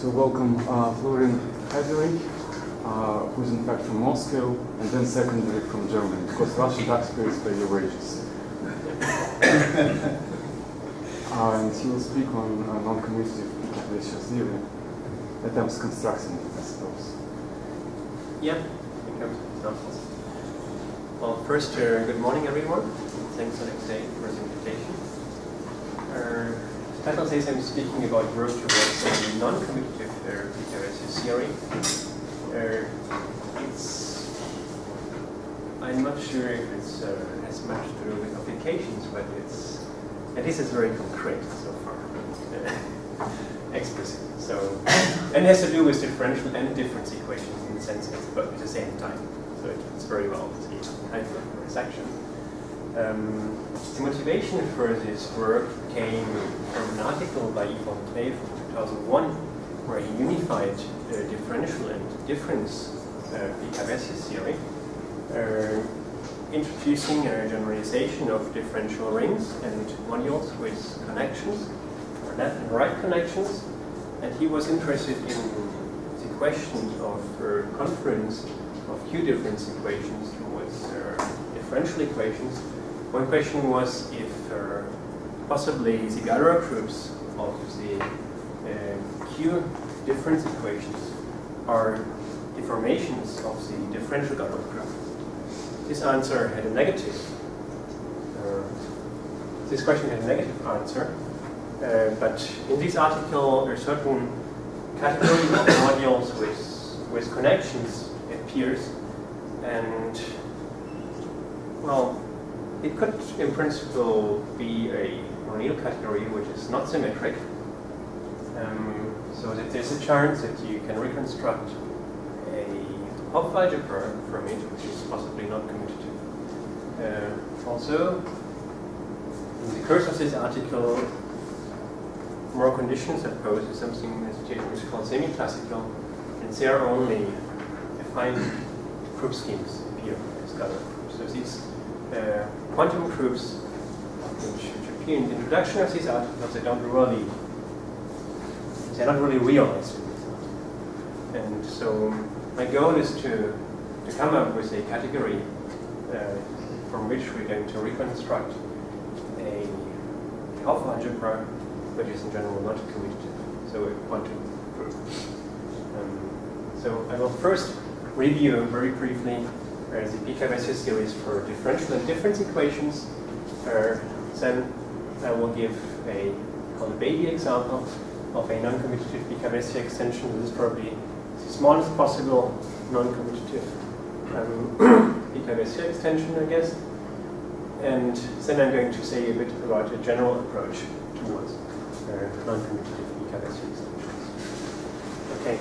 to welcome Florian Heiderich, who's in fact from Moscow, and then secondly from Germany, because Russian taxpayers pay your wages. And he will speak on non-commutative Picard-Vessiot theory, attempts constructing it, I suppose. Yeah, examples. Well, first, good morning, everyone. Thanks, Alexei, for the invitation. The title says I'm speaking about work towards a non-commutative Picard-Vessiot theory. I'm not sure if it's has much to do with applications, but at least it's very concrete so far, explicit. So, and it has to do with differential and difference equations in the sense it's both at the same time. So it fits very well with the kind of section. The motivation for this work came from an article by Yvon Clay from 2001, where he unified differential and difference Picard-Vessiot theory, introducing a generalization of differential rings and modules with connections, or left and right connections, and he was interested in the question of conference of Q-difference equations towards differential equations. One question was if possibly the Galois groups of the Q-difference equations are deformations of the differential Galois group. This answer had a negative. This question had a negative answer, but in this article, a certain category of modules with connections appears, and well, it could, in principle, be a O'Neill category which is not symmetric, so that there's a chance that you can reconstruct a Hopf algebra from it, which is possibly not commutative. Also, in the course of this article, more conditions are posed to something which is called semi-classical, and there only defined group schemes appear as Galois groups. So these quantum groups, which appear in the introduction of these articles, they're not really realized in this article. And so my goal is to come up with a category from which we're going to reconstruct a Hopf algebra, which is in general not commutative, so a quantum group. So I will first review very briefly the Picard-Vessiot series for differential and difference equations. Then I will give a baby example of a non-commutative Picard-Vessiot extension. This is probably the smallest possible non-commutative Picard-Vessiot extension, I guess. And then I'm going to say a bit about a general approach towards non-commutative Picard-Vessiot extensions. Okay,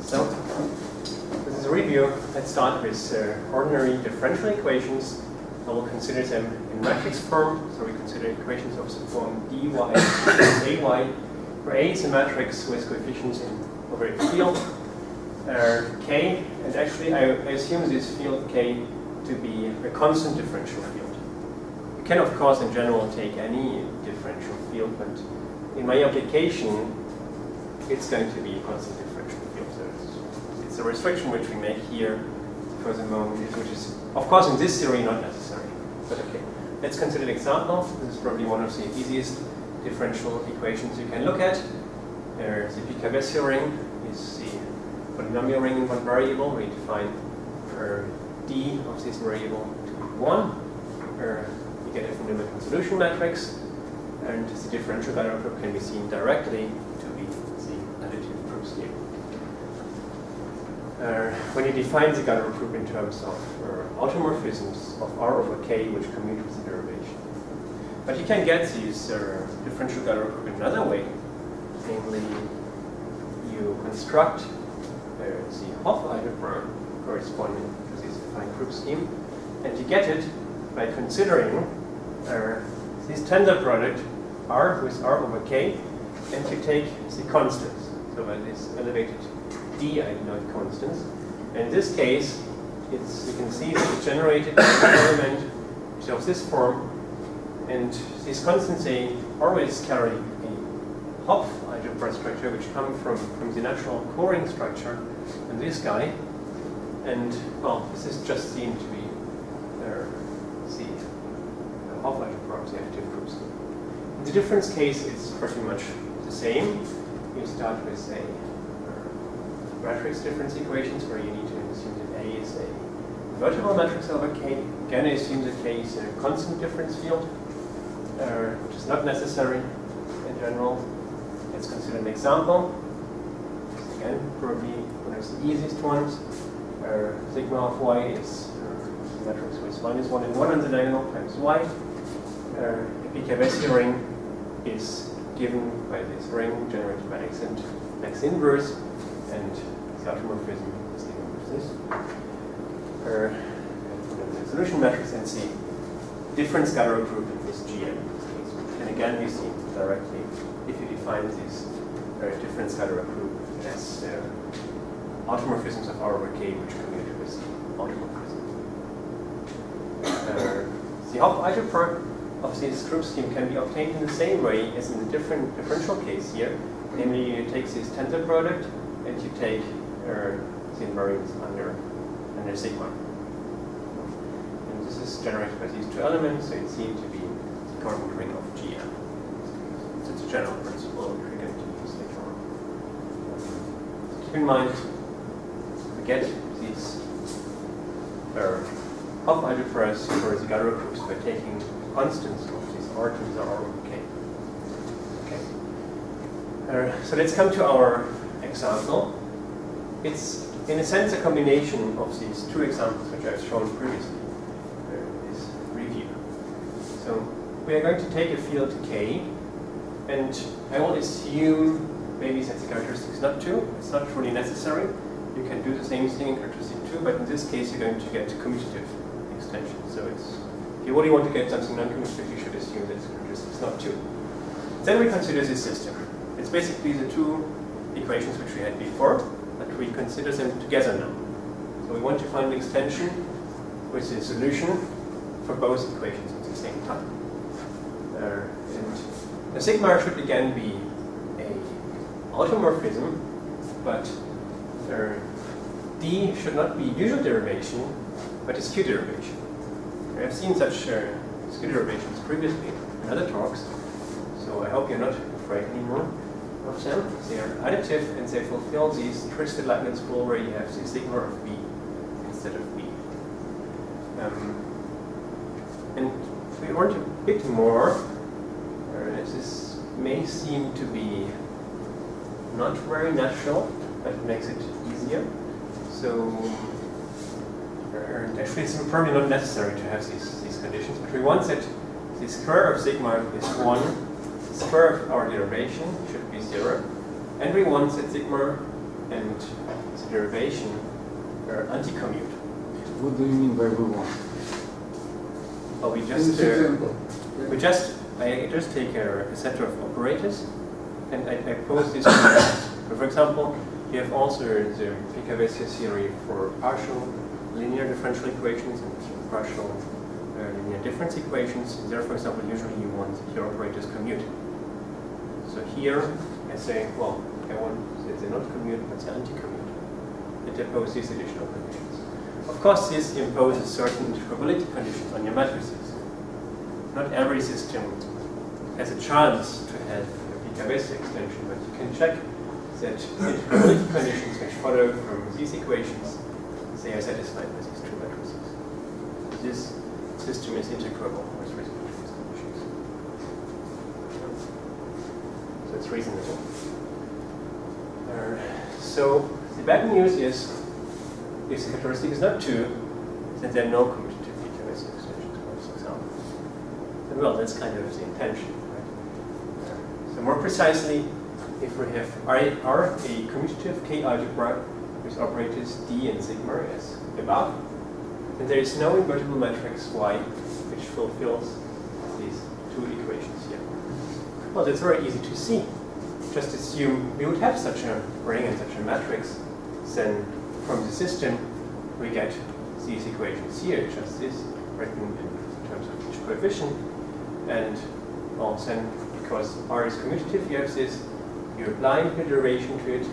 so this is a review. Let's start with ordinary differential equations. I will consider them in matrix form. So we consider equations of the form dy equals ay, where A is a matrix with coefficients over a field K, and actually I assume this field K to be a constant differential field. You can, of course, in general take any differential field, but in my application, it's going to be a constant differential field. So it's a restriction which we make here for the moment, which is, of course, in this theory not necessary. But okay, let's consider an example. This is probably one of the easiest differential equations you can look at. The Picard-Vessiot ring is the polynomial ring in one variable. We define d of this variable to be 1. You get a fundamental solution matrix, and the differential Galois group can be seen directly to be the additive group scheme. When you define the Galois group in terms of automorphisms of R over K, which commute with the derivation. But you can get these differential Galois group in another way. Namely, you construct the Hopf algebra corresponding to this defined group scheme, and you get it by considering this tensor product R with R over K, and you take the constants. So by this elevated D, I denote constants. And in this case, you can see that it's generated by an element which of this form, and these constants they always carry a Hopf algebra structure which come from the natural coring structure and this guy. And, well, this is just seen to be the half algebra of the additive groups. In the difference case, it's pretty much the same. You start with a matrix difference equations where you need to assume that A is a vertical matrix over K. Again, I assume that K is a constant difference field, which is not necessary in general. Let's consider an example. Again, probably one of the easiest ones. Sigma of y is a matrix with minus 1 and 1 on the diagonal times y. A Picard-Vessiot ring is given by this ring generated by x and x inverse, and the automorphism is given with this. The solution matrix and the different scalar group is Gn. And again, we see directly if you define this different scalar group as automorphisms of R over K, which commute with automorphism. The half algebra of this group scheme can be obtained in the same way as in the differential case here. Namely, you take this tensor product and you take the invariance under sigma. And this is generated by these two elements, so it seems to be the cardinal ring of Gn. So it's a general principle which we're going to use later on. Keep in mind, get these half algebras for the Galois groups by taking constants of these R to the R over K. Okay. So let's come to our example. It's in a sense a combination of these two examples which I've shown previously. This review. So we are going to take a field K, and I will assume maybe that the characteristic is not 2. It's not truly necessary. You can do the same thing in characteristic 2, but in this case you're going to get commutative extension. So it's, if you really want to get something non-commutative, you should assume that the characteristic is not 2. Then we consider this system. It's basically the two equations which we had before, but we consider them together now. So we want to find the extension with the solution for both equations at the same time. And the sigma should again be a automorphism, but D should not be usual derivation, but a skew derivation. I have seen such skew derivations previously in other talks, so I hope you're not afraid anymore of them. They are additive and they fulfill these twisted Leibniz rule where you have the sigma of B instead of B. And if we want a bit more, this may seem to be not very natural, but it makes it easier. So actually it's probably not necessary to have these conditions, but we want that the square of sigma is 1, the square of our derivation should be 0, and we want that sigma and the derivation are anti-commute. What do you mean by we want? Oh, I just take a set of operators, and I pose this. For example, you have also the Picard-Vessiot theory for partial linear differential equations and partial linear difference equations. There, for example, usually you want your operators commute. So here I say, well, I want that they not commute, but they anti-commute. It imposes these additional conditions. Of course, this imposes certain integrability conditions on your matrices. Not every system has a chance to have a Picard-Vessiot extension, but you can check that the integrability conditions which follow from these equations, they are satisfied with these two matrices. This system is integrable with respect to these conditions. So it's reasonable. So the bad news is, if the characteristic is not 2, then there are no commutative Picard-Vessiot extensions, for example. And well, that's kind of the intention, right? So more precisely, if we have R a commutative K algebra with operators D and sigma as above, then there is no invertible matrix Y which fulfills these two equations here. Well, that's very easy to see. Just assume we would have such a ring and such a matrix, then from the system we get these equations here, just this written in terms of each coefficient, and well, then because R is commutative, you have this You apply the derivation to it,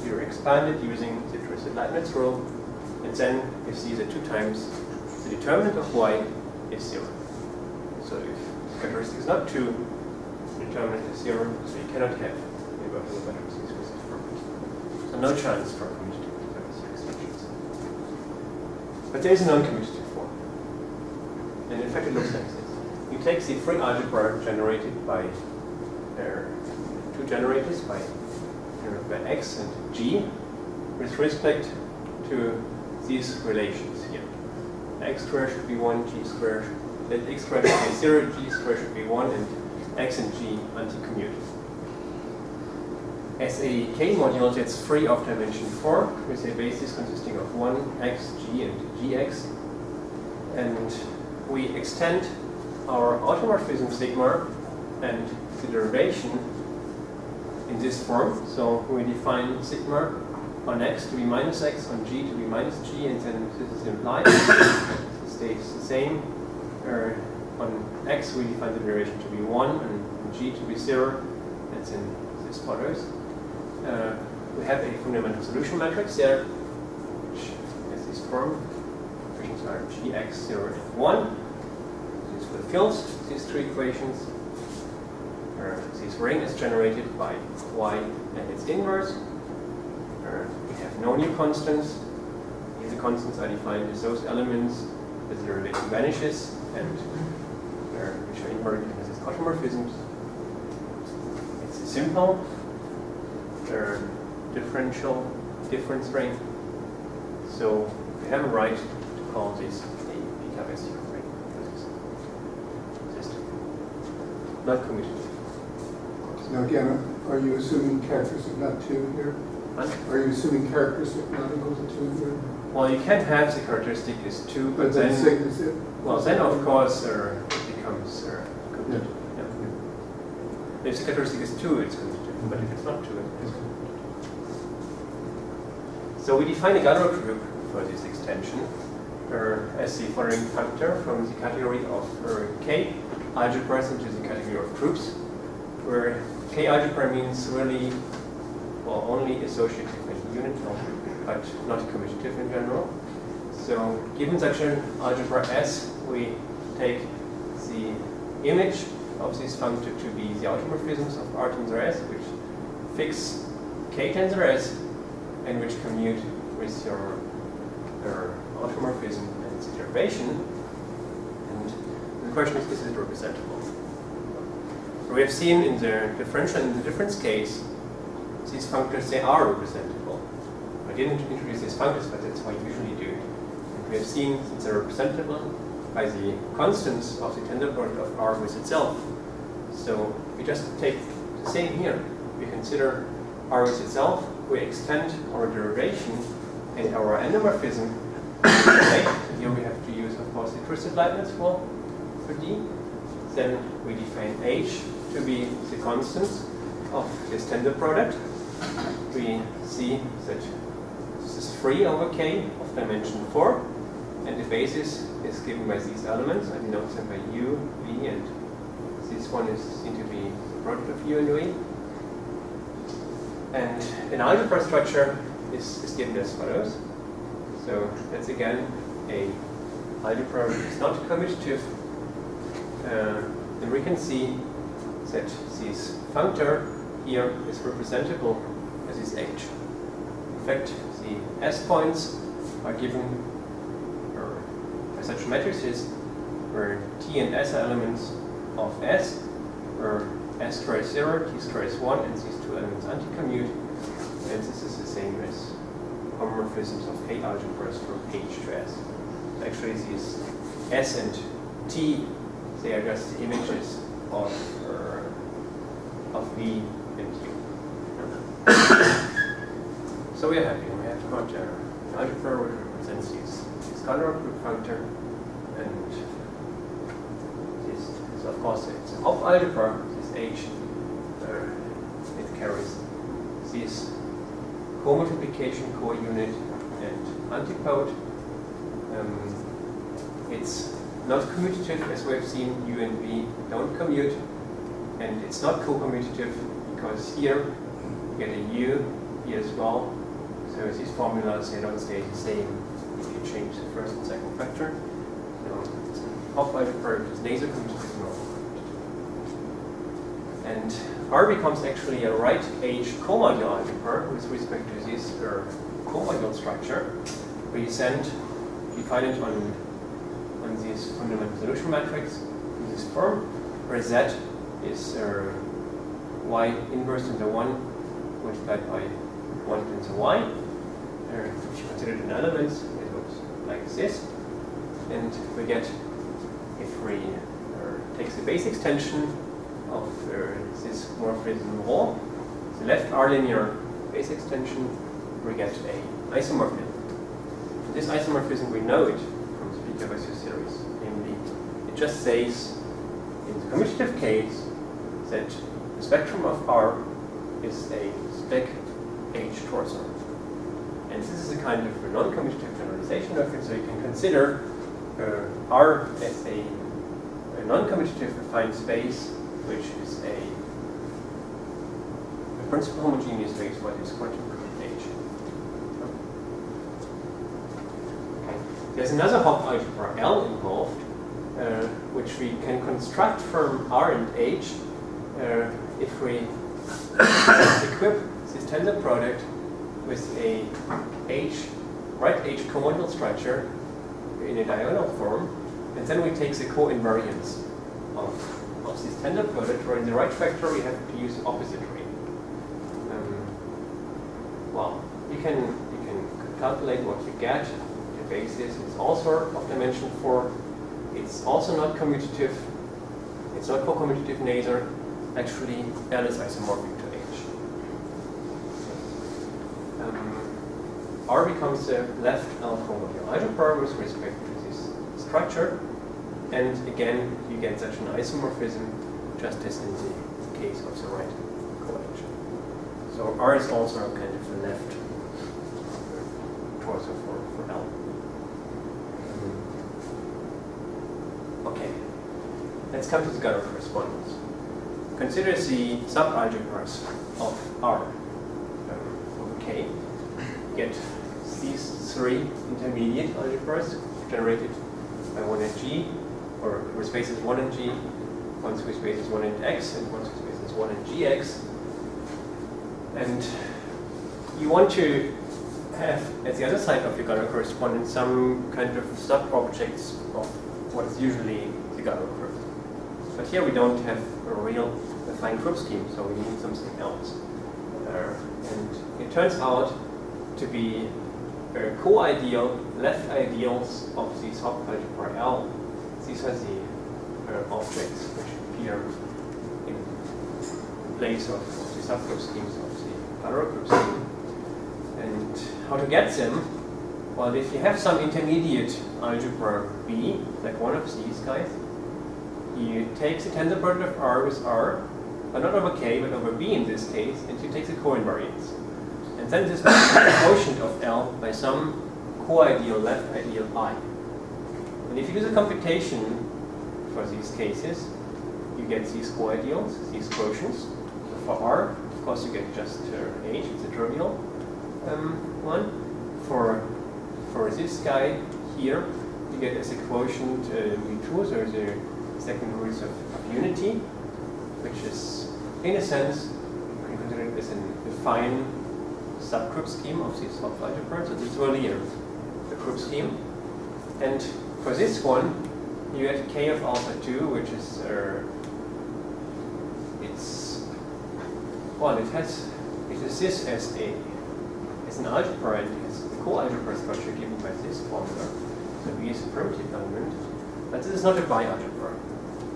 you expand it using the twisted Leibniz rule, and then you see that 2 times the determinant of y is 0. So if the characteristic is not 2, the determinant is 0, so you cannot have invertible matrices with this property. So no chance for commutative Picard-Vessiot extensions. But there is a non-commutative form. And in fact it looks like this. You take the free algebra generated by 2 generators by x and g with respect to these relations here. X squared should be 1, g squared, that x squared should be 0, g squared should be 1, and x and g anti-commute. As a K module that's free of dimension 4 with a basis consisting of 1, x, g, and gx. And we extend our automorphism sigma and the derivation in this form. So we define sigma on x to be minus x, on g to be minus g, and then this is implied. It stays the same. On x we define the derivation to be 1, and on g to be 0, and then this follows. We have a fundamental solution matrix there, which has this form. Equations are gx, 0, and 1. This fulfills these 3 equations. This ring is generated by y and its inverse. We have no new constants. These constants are defined as those elements that the derivative vanishes and which are inverted as its automorphisms. It's a simple differential difference ring. So we have a right to call this a Picard-Vessiot ring. Not commutative. Now again, are you assuming characteristic not 2 here? What? Are you assuming characteristic not equal to 2 here? Well, you can have the characteristic is 2, but then is it? Well, then of course it becomes commutative. Yeah. Yeah. If the characteristic is 2, it's commutative, but if it's not 2, it's commutative. So we define a Galois group for this extension as the following factor from the category of K algebras into the category of groups, where K algebra means really, well, only associative and unital, but not commutative in general. So given such an algebra S, we take the image of this functor to be the automorphisms of R tensor S, which fix K tensor S, and which commute with your automorphism and the derivation. And the question is it representable? We have seen in the differential and the difference case, these functors, they are representable. I didn't introduce these functors, but that's how you usually do it. And we have seen that they're representable by the constants of the tensor product of R with itself. So we just take the same here. We consider R with itself, we extend our derivation and our endomorphism. Here we have to use, of course, the twisted Leibniz for D. Then we define H to be the constants of this tensor product. We see that this is free over K of dimension 4, and the basis is given by these elements. I denote them by U, V, and this one is seen to be the product of U and V. And an algebra structure is given as follows. So that's again a algebra which is not commutative. Then we can see that this functor here is representable as is H. In fact, the S points are given by such matrices where T and S are elements of S, where S squared is 0, T squared is 1, and these 2 elements anti-commute. And this is the same as homomorphisms of K algebras from H to S. Actually, these S and T, they are just the images of V and U. So we are happy. We have got an algebra which represents this Galois group functor, and this of course it's an off algebra. This H it carries this co-multiplication, co-unit, and antipode. It's not commutative, as we have seen. U and V don't commute, and it's not co-commutative because here get a U here as well. So these formulas, they don't stay the same if you change the first and second factor. So it's a Hopf algebra, it's laser commutative normal. And R becomes actually a right H co-module algebra with respect to this co-module structure, where you define it on this fundamental solution matrix in this form, where Z is Y inverse into 1 multiplied by 1 times Y. If you consider it in elements, it looks like this. And we get, if we take the base extension of this morphism rho, the left R-linear base extension, we get an isomorphism. And this isomorphism, we know it from the Picard-Vessiot series. Namely, it just says, in the commutative case, that the spectrum of R is a spec H torso. And this is a kind of a non-commutative generalization of it, so you can consider R as a non-commutative affine space, which is a principal homogeneous space for this quantum proof H. Okay. There's another Hopf algebra L involved, which we can construct from R and H if we equip this tensor product with a right H co-module structure in a diagonal form, and then we take the co-invariance of this tensor product, where in the right factor we have to use the opposite ring. Well, you can calculate what you get. The basis is also of dimension 4. It's also not commutative. It's not co-commutative neither. Actually, L is isomorphic to H. R becomes the left L co-module algebra with respect to this structure. And again, you get such an isomorphism just as in the case of the right coaction. So R is also a kind of the left torso for L. Okay, let's come to the Gunner correspondence. Consider the subalgebras of R over K. Get these three intermediate algebras generated by 1 and G, or where space is 1 and G, one whose space is 1 and X, and one whose space is 1 and GX. And you want to have, at the other side of your Gunner correspondence, some kind of sub-objects of what is usually the Gunner curve. But here we don't have a real affine group scheme, so we need something else. And it turns out to be co-ideal left ideals of this Hopf algebra L. These are the objects which appear in place of the subgroup schemes of the Gunner group scheme. And how to get them? Well, if you have some intermediate algebra B, like one of these guys, you take the tensor product of R with R, but not over K, but over B in this case, and you take the co-invariance. And then this multiplies the quotient of L by some co-ideal left ideal I. And if you do the computation for these cases, you get these co-ideals, these quotients. So for R, of course, you get just H, it's a trivial one. For this guy here, you get as a quotient V2, so the second roots of unity, which is, in a sense, you can consider it as an affine subgroup scheme of this Hopf algebra. So this is really a group scheme. And for this one, you get K of alpha 2, which is it is this as an algebra, and it has the co-algebra structure given by this formula. So B is a primitive element, but this is not a bi-algebra,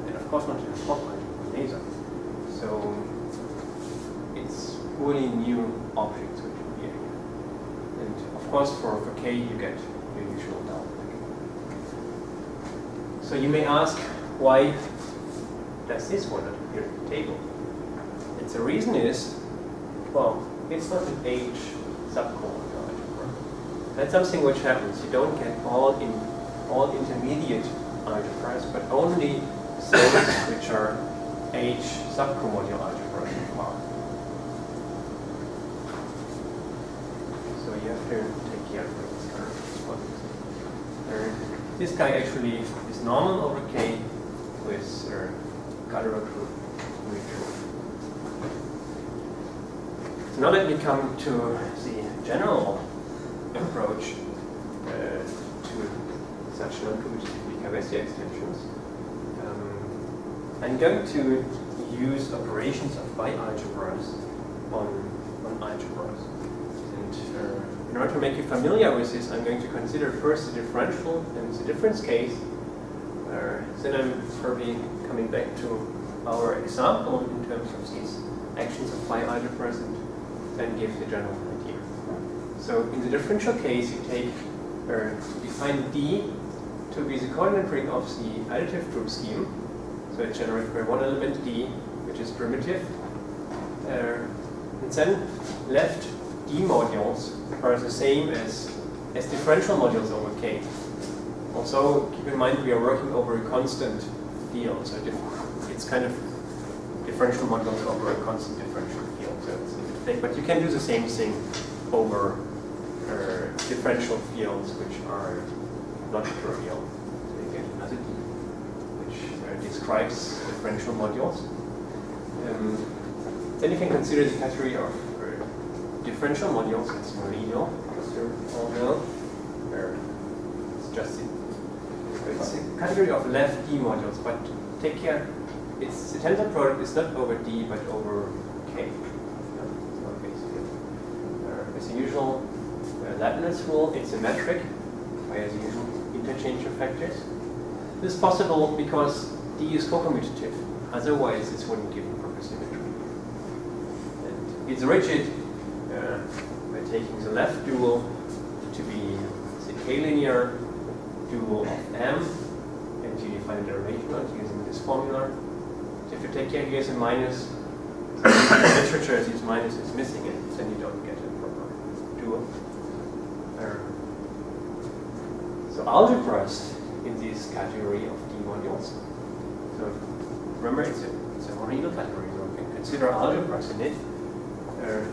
and of course not a Hopf algebra either. So it's really new objects which appear here. And of course for K you get your usual delta. So you may ask, why does this one not appear in the table? And the reason is, well, it's not an H subcoordinate algebra. That's something which happens. You don't get all intermediate algebras, but only those which are H subcoordinate algebras of R. to take care of this current correspondence. This guy actually is normal over K with Galois group mutual. So now let me come to the general approach to such non-commutative Picard-Vessiot extensions. I'm going to use operations of bi-algebras on algebras. And in order to make you familiar with this, I'm going to consider first the differential and the difference case. Then I'm probably coming back to our example in terms of these actions of bi-algebras and then give the general idea. So in the differential case, you take define D to be the coordinate ring of the additive group scheme. So it's generated by one element D, which is primitive. And then left D modules are the same as differential modules over K. Also, keep in mind we are working over a constant field, so it's kind of differential modules over a constant differential field. So it's a bit fake, but you can do the same thing over differential fields which are not trivial. So you get another D, which describes differential modules. Then you can consider the category of differential modules. It's Merino, as you all know. It's just it's a category of left D modules, but take care. The tensor product is not over D, but over K. As the usual Leibniz rule, it's symmetric via the usual interchange of factors. This is possible because D is co-commutative. Otherwise, this wouldn't give proper symmetry. And it's rigid by taking the left dual to be the K-linear dual of M, and you define a derivation out using this formula. So if you take care, here's a minus. So in the literature, this minus is missing it, then you don't get a proper dual. So algebras in this category of D modules. So remember, it's a Morino category. So we can consider algebras in it.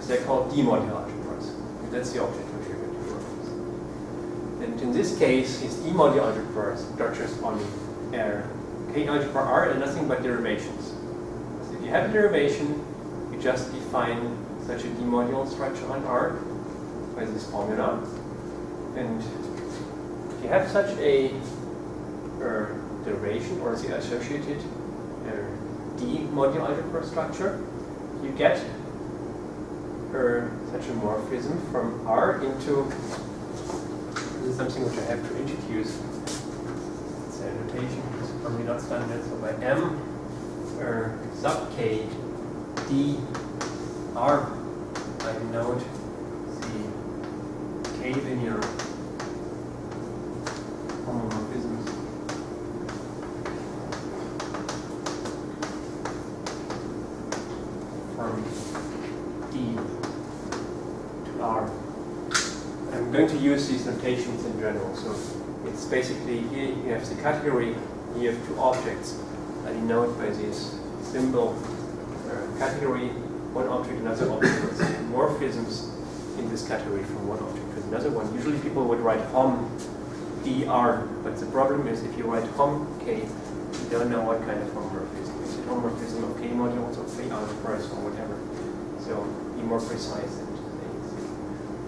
They're called D-module algebras. And that's the object which we're going to work with. And in this case, these D-module algebras touches on K algebra R and nothing but derivations. So if you have a derivation, you just define such a D-module structure on R by this formula. And if you have such a derivation or the associated D-module algebra structure, you get such a morphism from R into, this is something which I have to introduce. It's a notation, it's probably not standard, so by M sub K D R, I note the K-linear homomorphisms from D to R. I'm going to use these notations in general. So it's basically here you have the category, you have two objects that denote by this symbol category, one object, another object. With morphisms in this category from one object to another one. Usually people would write hom dr, but the problem is if you write hom k, you don't know what kind of homomorphism. Is it homomorphism of k modules or k algebras or whatever? So be more precise and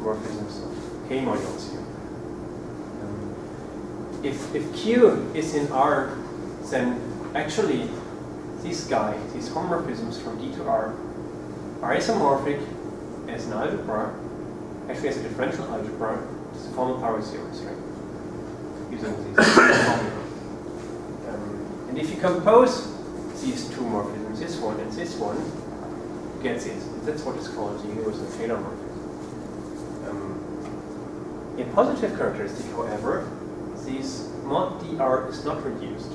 morphisms of k modules here. If Q is in R, then actually these homomorphisms from D to R are isomorphic as an algebra, actually as a differential algebra, to the formal power series, right? Using these formula. And if you compose these two morphisms, this one and this one, you get this. That's what is called the universal Taylor morphism. In positive characteristic, however, this mod dr is not reduced.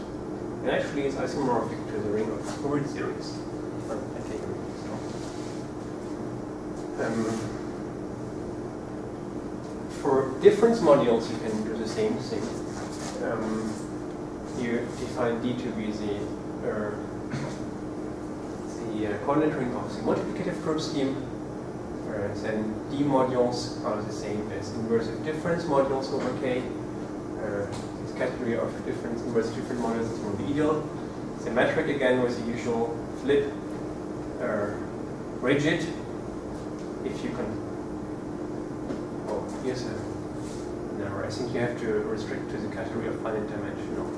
It actually is isomorphic to the ring of Hurwitz series. For difference modules, you can do the same thing. You define D to be the coordinate ring of the multiplicative group scheme. Then D modules are the same as inversive difference modules over K. This category of inversive difference modules is monoidal. Symmetric again with the usual flip. Rigid, if you can. Oh, here's a error. I think you have to restrict to the category of finite dimensional.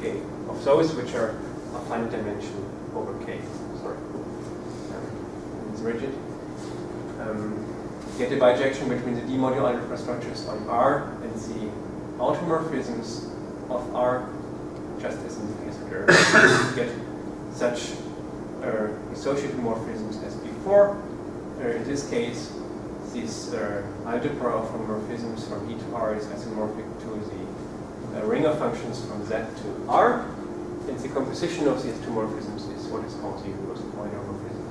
K of those which are of finite dimension over K. Sorry, it's rigid. Get a bijection between the D module algebra structures on R and the automorphisms of R, just as in the case where you get such associated morphisms as before. In this case, this algebra of homomorphisms from E to R is isomorphic to the ring of functions from Z to R, and the composition of these two morphisms is what is called the inverse point homomorphism.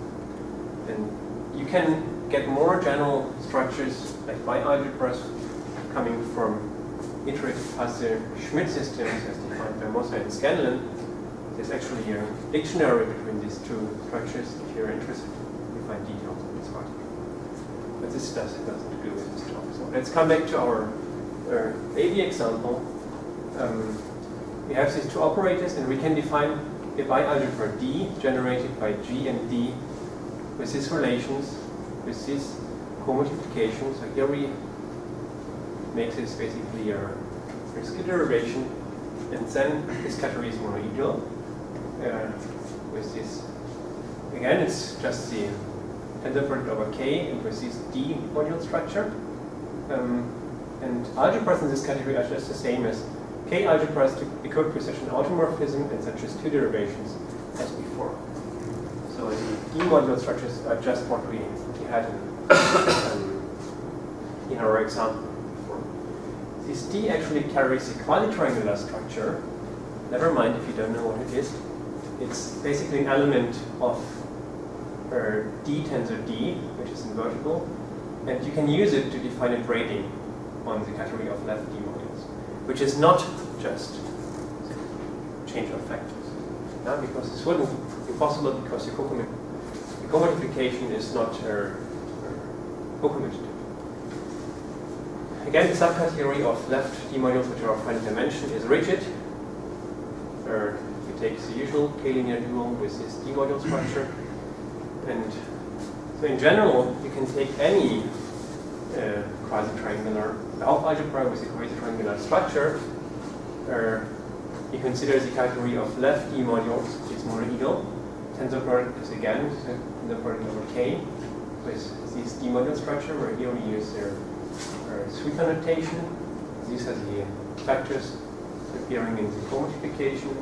And you can get more general structures like bialgebras coming from iterative fuzzy Schmidt systems as defined by Moser and Scanlon. There's actually a dictionary between these two structures. If you're interested, you find details in this article. But this has nothing to do with this talk. So let's come back to our baby example. We have these two operators, and we can define a bialgebra D generated by G and D with these relations, with this co-multiplication. So here we make this basically a risky derivation, and then this category is monoidal. With this, again, it's just the tensor product over K, and with this D module structure. And algebras in this category are just the same as K algebras to equivalent precision automorphism, and such as two derivations as before. So the D module structures are just what we had in our example before. This D actually carries a quasi-triangular structure. Never mind if you don't know what it is. It's basically an element of D tensor D, which is invertible, and you can use it to define a grading on the category of left D modules, which is not just change of factors. Yeah, because this wouldn't be possible because the co-multiplication is not co-commutative. Again, the subcategory of left D modules which are of finite dimension is rigid. You take the usual K-linear dual with this D module structure. And so in general, you can take any quasi-triangular Lauf algebra with a quasi-triangular structure. You consider the category of left D modules is monoidal. Tensor product is again the product over K with this D module structure, where here we use their sweeper notation. These are the factors appearing in the co-multiplication.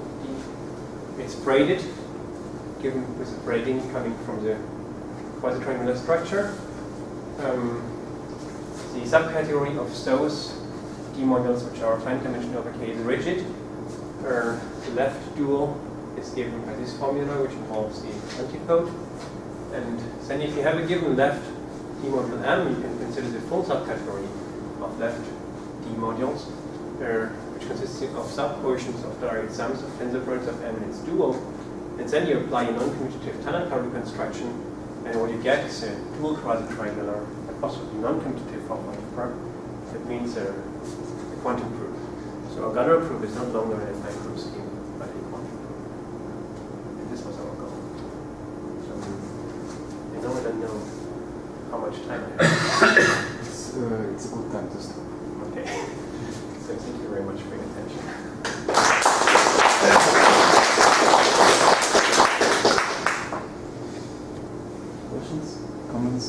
It's braided, given with the braiding coming from the quasi-triangular structure. The subcategory of those D modules which are finite dimension over K is rigid. The left dual is given by this formula, which involves the antipode. And then if you have a given left D module M, you can consider the full subcategory of left D modules, which consists of subquotients of direct sums of tensor products of M and its dual. And then you apply a non-commutative Tanaka reconstruction, and what you get is a dual quasi-triangular, possibly non-commutative form algebra. That means a quantum proof. So our Gunner proof is not longer an anti-proof scheme, but a quantum proof. And this was our goal. So I don't know how much time I have. It's a good time to stop. Okay. So thank you very much for your attention. Questions? Comments?